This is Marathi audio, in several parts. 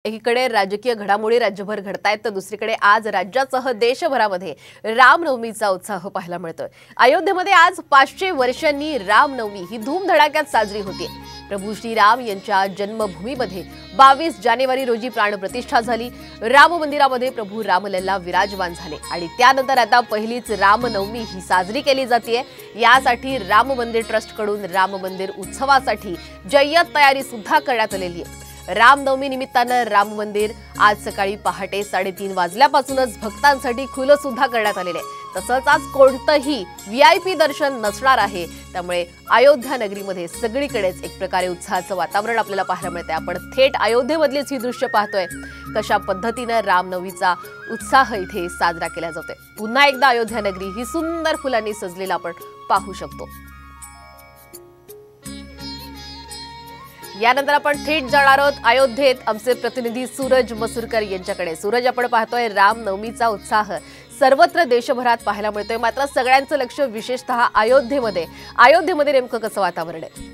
एकीकडे राजकीय घडामोडी राज्यभर घडतायत तर दुसरीकडे आज राज्यासह देशभरामध्ये रामनवमीचा उत्साह पाहायला मिळतोय। अयोध्येमध्ये आज 500 वर्षांनी रामनवमी ही धूमधडाक्यात साजरी होते। प्रभू श्रीराम यांच्या जन्मभूमीमध्ये 22 जानेवारी रोजी प्राणप्रतिष्ठा झाली। राम मंदिरामध्ये प्रभू रामलल्ला विराजमान झाले आणि त्यानंतर आता पहिलीच रामनवमी ही साजरी केली जाते। यासाठी राम मंदिर ट्रस्ट कडून राम मंदिर उत्सवासाठी जय्यत तयारी सुद्धा करण्यात आलेली आहे। रामनवमी निमित्तानं राम मंदिर आज सकाळी पहाटे 3:30 वाजल्यापासूनच भक्तांसाठी खुलं सुद्धा करण्यात आलेले आहे। तसंच आज कोणतंही VIP दर्शन नसणार आहे। त्यामुळे अयोध्या नगरीमध्ये सगळीकडेच एक प्रकारे उत्साहाचं वातावरण आपल्याला पाहायला मिळतंय। आपण थेट अयोध्येमधलीच ही दृश्य पाहतोय, कशा पद्धतीने रामनवमीचा उत्साह इथे साजरा केला जातोय। पुन्हा एकदा अयोध्या नगरी ही सुंदर फुलांनी सजलेला आपण पाहू शकतो। यानंतर आपण थेट जाणार आहोत अयोध्येत आमचे प्रतिनिधी सूरज मसूरकर यांच्याकडे। सूरज, आपण पाहतोय रामनवमीचा उत्साह सर्वत्र देशभरात पाहायला मिळतोय, मात्र सगळ्यांचं लक्ष विशेषतः अयोध्येमध्ये नेमकं कसं वातावरण आहे?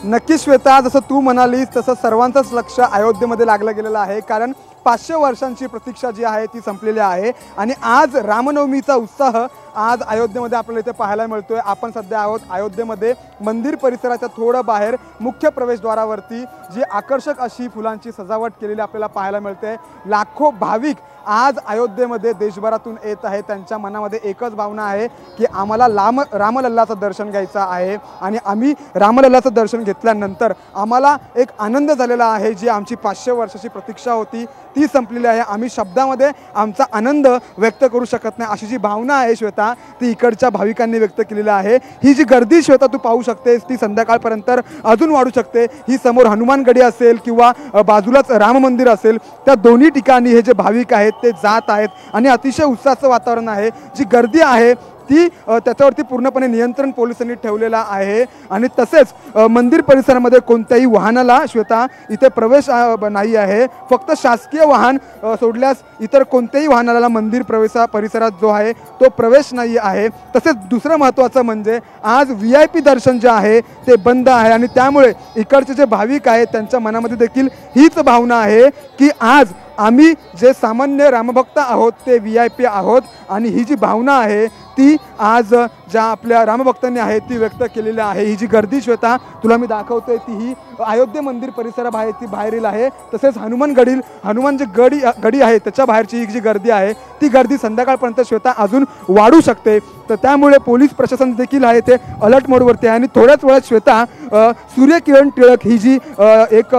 नक्की श्वेता, जसं तू म्हणालीस तसं सर्वांचंच लक्ष अयोध्येमध्ये लागलं गेलेलं आहे, कारण 500 वर्षांची प्रतीक्षा जी आहे ती संपलेली आहे आणि आज रामनवमीचा उत्साह आज अयोध्येमध्ये आपल्याला इथे पाहायला मिळतोय। आपण सध्या आहोत अयोध्येमध्ये मंदिर परिसराच्या थोडं बाहेर मुख्य प्रवेशद्वारावरती जी आकर्षक अशी फुलांची सजावट केलेली आपल्याला पाहायला मिळते। लाखो भाविक आज अयोध्येमध्ये देशभरातून येत आहेत। त्यांच्या मनामध्ये एकच भावना आहे की आम्हाला रामलल्लाचं दर्शन घ्यायचं आहे आणि आम्ही रामलल्लाचं दर्शन घेतल्यानंतर आम्हाला एक आनंद झालेला आहे। जी आमची 500 वर्षाची प्रतीक्षा होती ती संपलेली आहे। आम्ही शब्दामध्ये आमचा आनंद व्यक्त करू शकत नाही, अशी जी भावना आहे श्वेता ती इकडच्या भाविकांनी व्यक्त केलेली आहे। ही जी गर्दी श्वेता तू पाहू शकतेस ती संध्याकाळपर्यंत अजून वाढू शकते। ही समोर हनुमान गडी असेल किंवा बाजूलाच राम मंदिर असेल, त्या दोन्ही ठिकाणी हे जे भाविक आहेत ते जात आहेत आणि अतिशय उत्साहाचं वातावरण आहे। जी गर्दी आहे ती त्याच्यावरती पूर्णपणे नियंत्रण पोलिसांनी ठेवलेला आहे आणि तसेच मंदिर परिसरामध्ये कोणत्याही वाहनाला श्वेता इथे प्रवेश नाही आहे। फक्त शासकीय वाहन सोडल्यास इतर कोणत्याही वाहनाला मंदिर परिसरात जो आहे तो प्रवेश नाही आहे। तसेच दुसरं महत्त्वाचं म्हणजे आज VIP दर्शन जे आहे ते बंद आहे आणि त्यामुळे इकडचे जे भाविक आहेत त्यांच्या मनामध्ये देखील हीच भावना आहे की आज आम्ही जे सामान्य रामभक्त आहोत ते VIP आहोत आणि ही जी भावना आहे ती आज ज्या आपल्या रामभक्तांनी आहे ती व्यक्त केलेली आहे। ही जी गर्दी श्वेता तुला मी दाखवतोय ती ही अयोध्ये मंदिर परिसराबाहेर ती बाहेरील आहे। तसेच हनुमान जे गडी आहे त्याच्या बाहेरची ही जी गर्दी आहे ती गर्दी संध्याकाळपर्यंत श्वेता अजून वाढू शकते। तर त्यामुळे पोलीस प्रशासन देखील आहे ते अलर्ट मोडवरती आहे आणि थोड्याच वेळात श्वेता सूर्यकिरण टिळक ही जी एक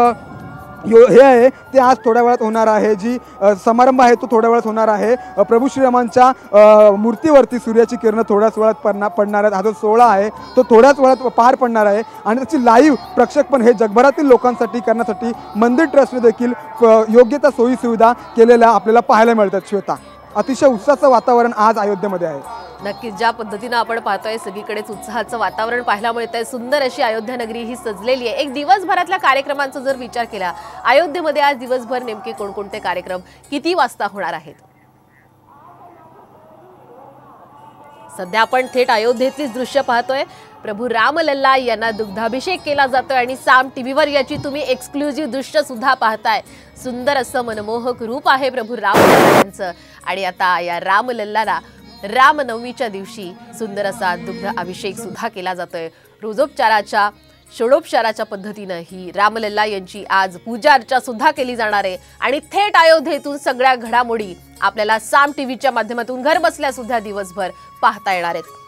हे आहे ते आज थोड्या वेळात होणार आहे। जी समारंभ आहे तो थोड्या वेळात होणार आहे। प्रभू श्रीरामांच्या मूर्तीवरती सूर्याची किरण थोड्याच वेळात पडणार आहेत। हा जो सोहळा आहे तो थोड्याच वेळात पार पडणार आहे आणि त्याची लाईव्ह प्रक्षेपण हे जगभरातील लोकांसाठी करण्यासाठी मंदिर ट्रस्टने देखील योग्य त्या सोयी सुविधा केलेल्या आपल्याला पाहायला मिळतात। श्वेता, अतिशय उत्साहाचं वातावरण आज अयोध्येमध्ये आहे। नक्कीच ज्या पद्धतीने आपण पाहतोय सगळीकडेच उत्साहाचं वातावरण पाहायला मिळतंय। सुंदर अशी अयोध्या नगरी ही सजलेली आहे। एक दिवसभरातल्या कार्यक्रमांचा जर विचार केला, अयोध्येमध्ये आज दिवसभर नेमके कोणकोणते कार्यक्रम किती वाजता होणार आहेत? सध्या आपण थेट अयोध्येतलीच दृश्य पाहतोय। प्रभू रामलल्ला यांना दुग्धाभिषेक केला जातोय आणि साम टीव्हीवर याची तुम्ही एक्सक्लुझिव्ह दृश्य सुद्धा पाहताय। सुंदर असं मनमोहक रूप आहे प्रभू रामलल्ला यांचं आणि आता या रामलल्लाला रामनवमीच्या दिवशी सुंदर असा दुग्ध अभिषेक सुद्धा केला जातोय। षोडोपचाराच्या पद्धतीनं ही रामलल्ला यांची आज पूजा अर्चा सुद्धा केली जाणार आहे आणि थेट अयोध्येतून सगळ्या घडामोडी आपल्याला साम टीव्हीच्या माध्यमातून घर बसल्या सुद्धा दिवसभर पाहता येणार आहेत।